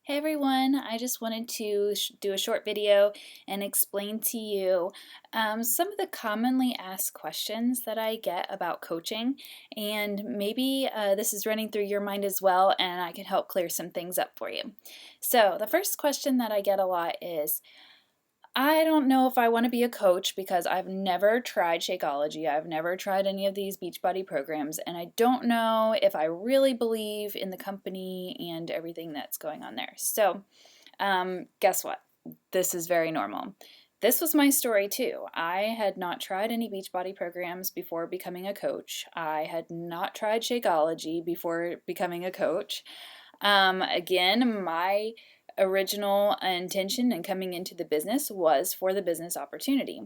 Hey everyone, I just wanted to do a short video and explain to you some of the commonly asked questions that I get about coaching, and maybe this is running through your mind as well, and I can help clear some things up for you. So, the first question that I get a lot is, I don't know if I want to be a coach because I've never tried Shakeology. I've never tried any of these Beachbody programs, and I don't know if I really believe in the company and everything that's going on there. So, guess what? This is very normal. This was my story too. I had not tried any Beachbody programs before becoming a coach. I had not tried Shakeology before becoming a coach. Again, my original intention in coming into the business was for the business opportunity.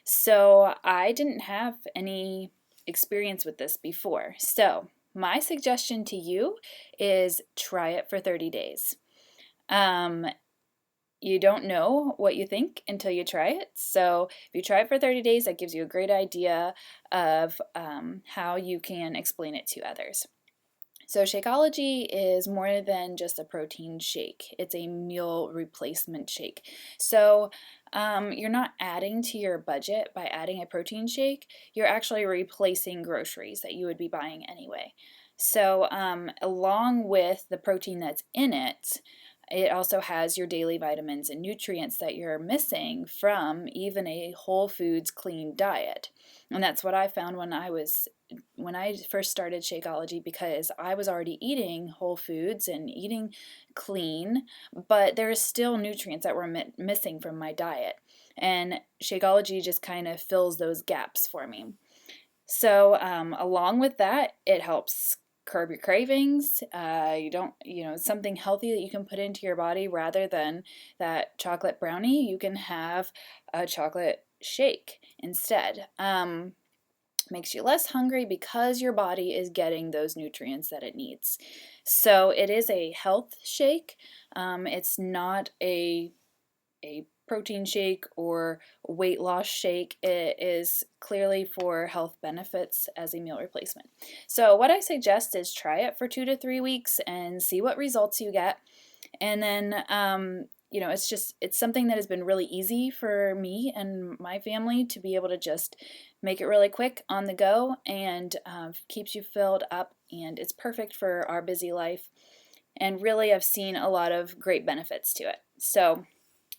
So I didn't have any experience with this before. So my suggestion to you is try it for 30 days. Um, you don't know what you think until you try it. So if you try it for 30 days, that gives you a great idea of how you can explain it to others. So Shakeology is more than just a protein shake. It's a meal replacement shake. So you're not adding to your budget by adding a protein shake. You're actually replacing groceries that you would be buying anyway. So along with the protein that's in it, it also has your daily vitamins and nutrients that you're missing from even a whole foods clean diet. And that's what I found when I first started Shakeology, because I was already eating whole foods and eating clean, but there is still nutrients that were missing from my diet. And Shakeology just kind of fills those gaps for me. So, along with that, it helps curb your cravings. You don't, something healthy that you can put into your body rather than that chocolate brownie. You can have a chocolate shake instead. Makes you less hungry because your body is getting those nutrients that it needs. So it is a health shake. It's not a protein shake or weight loss shake. It is clearly for health benefits as a meal replacement. So what I suggest is try it for 2 to 3 weeks and see what results you get. And then it's something that has been really easy for me and my family to be able to just make it really quick on the go, and keeps you filled up, and it's perfect for our busy life. And really, I've seen a lot of great benefits to it. So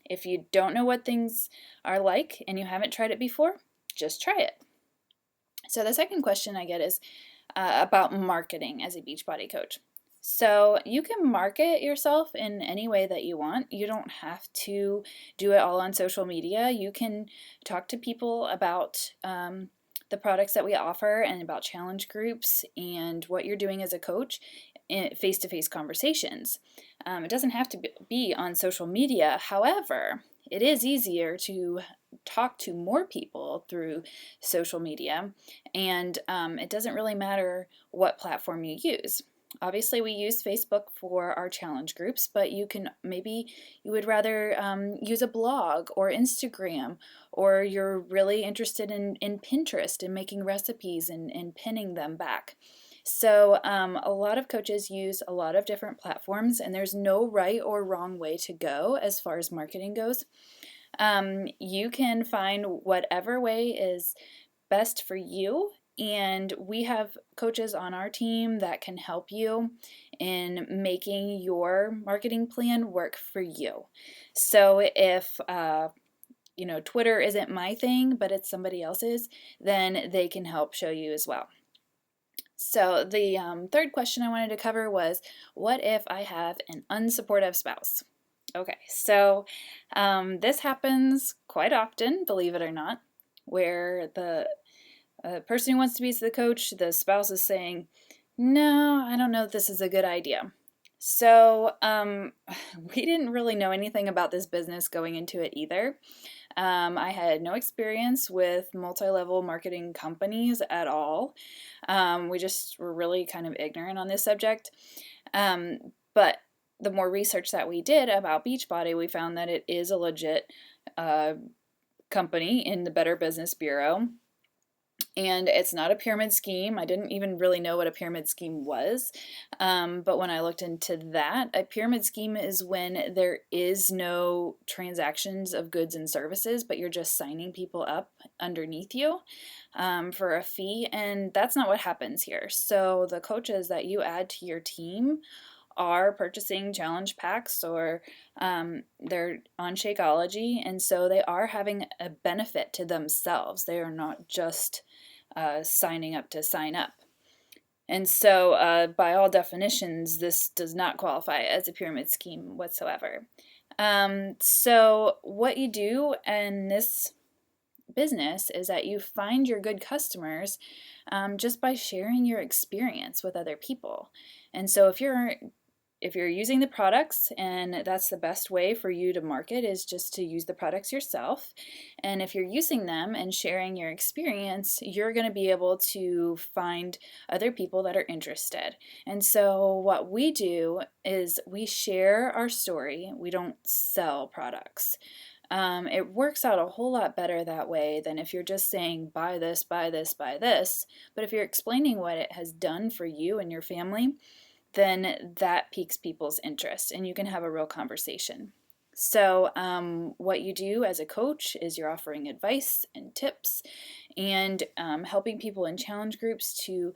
if you don't know what things are like and you haven't tried it before, just try it. So the second question I get is about marketing as a Beachbody coach. So you can market yourself in any way that you want. You don't have to do it all on social media. You can talk to people about the products that we offer and about challenge groups and what you're doing as a coach in face-to-face conversations. It doesn't have to be on social media. However, it is easier to talk to more people through social media, and it doesn't really matter what platform you use. Obviously, we use Facebook for our challenge groups, but you would rather use a blog or Instagram, or you're really interested in Pinterest and making recipes and pinning them back. So a lot of coaches use a lot of different platforms, and there's no right or wrong way to go as far as marketing goes. You can find whatever way is best for you, and we have coaches on our team that can help you in making your marketing plan work for you. So if Twitter isn't my thing, but it's somebody else's, then they can help show you as well. So the third question I wanted to cover was, what if I have an unsupportive spouse? Okay, so this happens quite often, believe it or not, where the person who wants to be the coach, the spouse is saying, no, I don't know if this is a good idea. So we didn't really know anything about this business going into it either. I had no experience with multi-level marketing companies at all. We just were really kind of ignorant on this subject. But the more research that we did about Beachbody, we found that it is a legit company in the Better Business Bureau. And it's not a pyramid scheme. I didn't even really know what a pyramid scheme was. But when I looked into that, a pyramid scheme is when there is no transactions of goods and services, but you're just signing people up underneath you for a fee. And that's not what happens here. So the coaches that you add to your team are purchasing challenge packs, or they're on Shakeology, and so they are having a benefit to themselves. They are not just signing up to sign up. And so, by all definitions, this does not qualify as a pyramid scheme whatsoever. So, what you do in this business is that you find your good customers just by sharing your experience with other people. And so, if you're using the products, and that's the best way for you to market, is just to use the products yourself. And if you're using them and sharing your experience, you're going to be able to find other people that are interested. And so what we do is we share our story. We don't sell products. It works out a whole lot better that way than if you're just saying, buy this, buy this, buy this. But if you're explaining what it has done for you and your family, then that piques people's interest and you can have a real conversation. So, what you do as a coach is you're offering advice and tips, and helping people in challenge groups to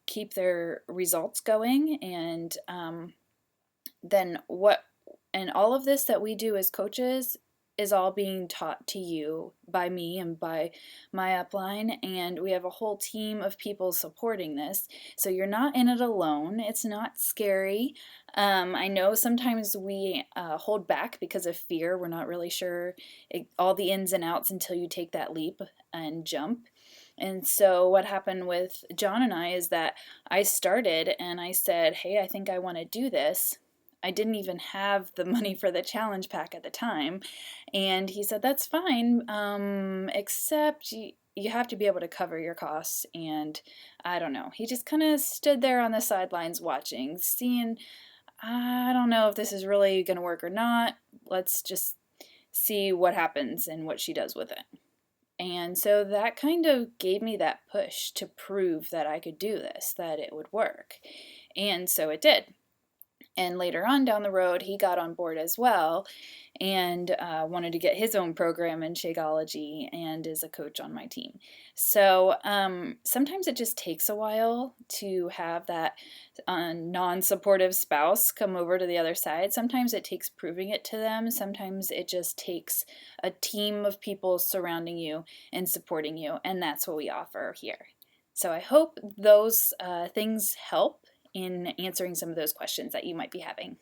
keep their results going. And then what, and all of this that we do as coaches is all being taught to you by me and by my upline, and we have a whole team of people supporting this. So you're not in it alone. It's not scary. I know sometimes we hold back because of fear. We're not really sure all the ins and outs until you take that leap and jump. And so what happened with John and I is that I started and I said, hey, I think I want to do this. I didn't even have the money for the challenge pack at the time. And he said, that's fine, except you have to be able to cover your costs. And I don't know. He just kind of stood there on the sidelines watching, seeing, I don't know if this is really going to work or not. Let's just see what happens and what she does with it. And so that kind of gave me that push to prove that I could do this, that it would work. And so it did. And later on down the road, he got on board as well, and wanted to get his own program in Shakeology and is a coach on my team. So sometimes it just takes a while to have that non-supportive spouse come over to the other side. Sometimes it takes proving it to them. Sometimes it just takes a team of people surrounding you and supporting you, and that's what we offer here. So I hope those things help in answering some of those questions that you might be having.